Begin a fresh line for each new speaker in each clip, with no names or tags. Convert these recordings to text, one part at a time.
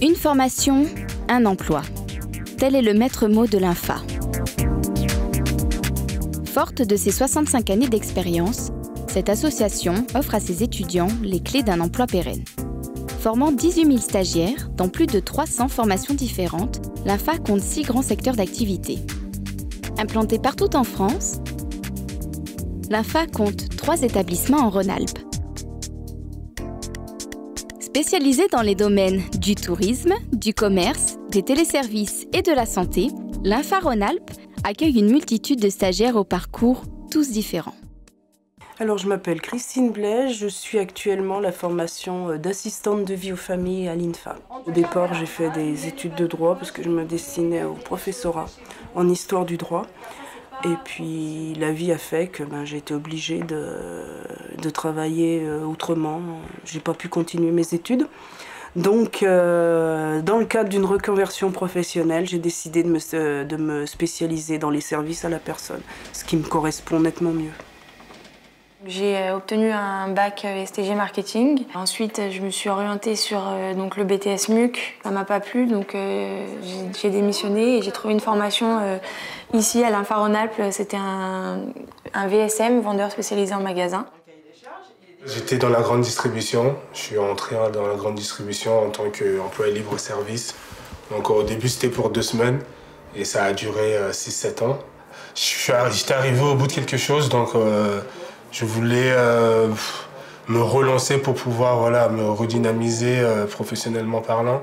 Une formation, un emploi. Tel est le maître mot de l'INFA. Forte de ses 65 années d'expérience, cette association offre à ses étudiants les clés d'un emploi pérenne. Formant 18 000 stagiaires dans plus de 300 formations différentes, l'INFA compte 6 grands secteurs d'activité. Implantée partout en France, l'INFA compte 3 établissements en Rhône-Alpes. Spécialisée dans les domaines du tourisme, du commerce, des téléservices et de la santé, l'INFA Rhône-Alpes accueille une multitude de stagiaires au parcours tous différents.
Alors, je m'appelle Christine Blaise, je suis actuellement la formation d'assistante de vie aux familles à l'INFA. Au départ, j'ai fait des études de droit parce que je me destinais au professorat en histoire du droit. Et puis, la vie a fait que j'ai été obligée de travailler autrement. J'ai pas pu continuer mes études. Donc, dans le cadre d'une reconversion professionnelle, j'ai décidé de me spécialiser dans les services à la personne, ce qui me correspond nettement mieux.
J'ai obtenu un bac STG marketing. Ensuite, je me suis orientée sur donc le BTS MUC. Ça m'a pas plu, donc j'ai démissionné et j'ai trouvé une formation ici à l'INFA Rhône-Alpes. C'était un VSM, vendeur spécialisé en magasin.
J'étais dans la grande distribution. Je suis entré dans la grande distribution en tant qu'employé libre-service. Donc au début, c'était pour 2 semaines et ça a duré 6-7 ans. J'étais arrivé au bout de quelque chose, donc je voulais me relancer pour pouvoir me redynamiser professionnellement parlant.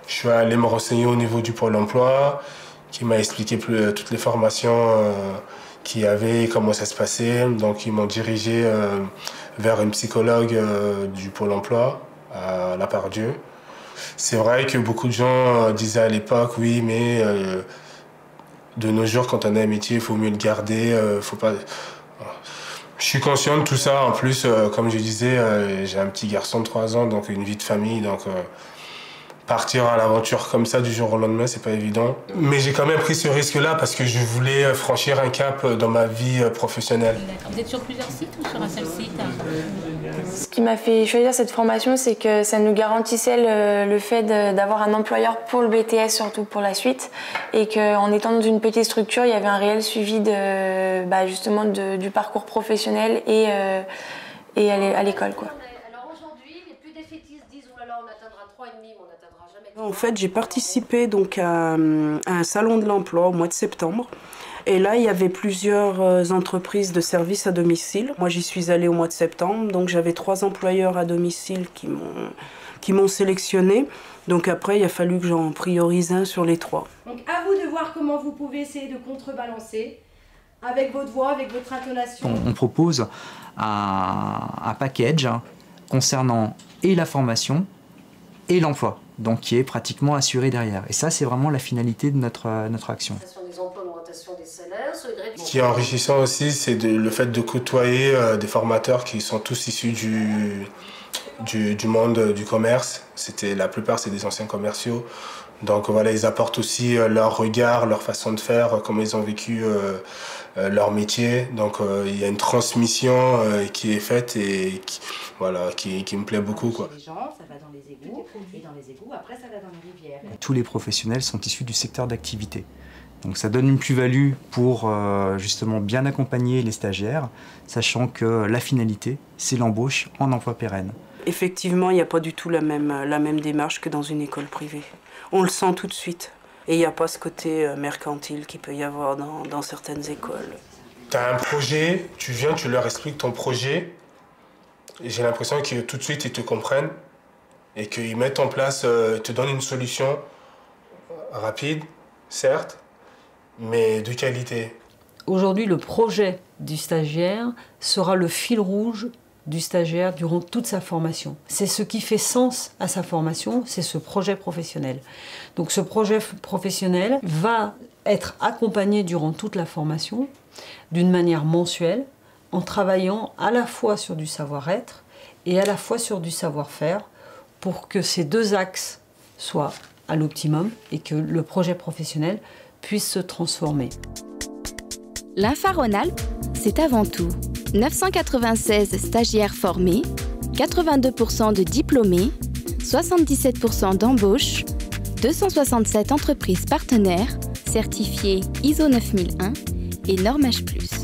Je suis allé me renseigner au niveau du Pôle emploi, qui m'a expliqué toutes les formations qu'il y avait et comment ça se passait. Donc ils m'ont dirigé vers une psychologue du Pôle emploi, à La Part-Dieu. C'est vrai que beaucoup de gens disaient à l'époque, oui, mais de nos jours, quand on a un métier, il faut mieux le garder, faut pas... Je suis conscient de tout ça. En plus, comme je disais, j'ai un petit garçon de 3 ans, donc une vie de famille. Donc partir à l'aventure comme ça du jour au lendemain, c'est pas évident. Mais j'ai quand même pris ce risque-là parce que je voulais franchir un cap dans ma vie professionnelle.
Vous êtes sur plusieurs sites ou sur un seul site?
Ce qui m'a fait choisir cette formation, c'est que ça nous garantissait le fait d'avoir un employeur pour le BTS, surtout pour la suite, et qu'en étant dans une petite structure, il y avait un réel suivi justement du parcours professionnel et à l'école, quoi.
Alors aujourd'hui, les plus défaitistes disent « Oh là là, on atteindra 3,5, mais on n'atteindra jamais ».
En fait, j'ai participé donc à un salon de l'emploi au mois de septembre. Et là, il y avait plusieurs entreprises de services à domicile. Moi, j'y suis allée au mois de septembre, donc j'avais 3 employeurs à domicile qui m'ont sélectionnée. Donc après, il a fallu que j'en priorise un sur les 3.
Donc à vous de voir comment vous pouvez essayer de contrebalancer avec votre voix, avec votre intonation.
On propose un package concernant et la formation et l'emploi, donc qui est pratiquement assuré derrière. Et ça, c'est vraiment la finalité de notre action.
Ce qui est enrichissant aussi, c'est le fait de côtoyer des formateurs qui sont tous issus du monde du commerce. La plupart, c'est des anciens commerciaux. Donc voilà, ils apportent aussi leur regard, leur façon de faire, comment ils ont vécu leur métier. Donc il y a une transmission qui est faite et qui me plaît beaucoup, quoi.
Les gens, ça va dans les égouts, et dans les égouts, après ça va dans les rivières.
Tous les professionnels sont issus du secteur d'activité. Donc ça donne une plus-value pour justement bien accompagner les stagiaires, sachant que la finalité, c'est l'embauche en emploi pérenne.
Effectivement, il n'y a pas du tout la même démarche que dans une école privée. On le sent tout de suite. Et il n'y a pas ce côté mercantile qu'il peut y avoir dans certaines écoles.
Tu as un projet, tu viens, tu leur expliques ton projet. Et j'ai l'impression que tout de suite, ils te comprennent. Et qu'ils mettent en place, te donnent une solution rapide, certes, mais de qualité.
Aujourd'hui, le projet du stagiaire sera le fil rouge du stagiaire durant toute sa formation. C'est ce qui fait sens à sa formation, c'est ce projet professionnel. Donc ce projet professionnel va être accompagné durant toute la formation d'une manière mensuelle, en travaillant à la fois sur du savoir-être et à la fois sur du savoir-faire pour que ces 2 axes soient à l'optimum et que le projet professionnel puisse se transformer.
L'INFA Rhône-Alpes, c'est avant tout 996 stagiaires formés, 82% de diplômés, 77% d'embauches, 267 entreprises partenaires certifiées ISO 9001 et Norm H+.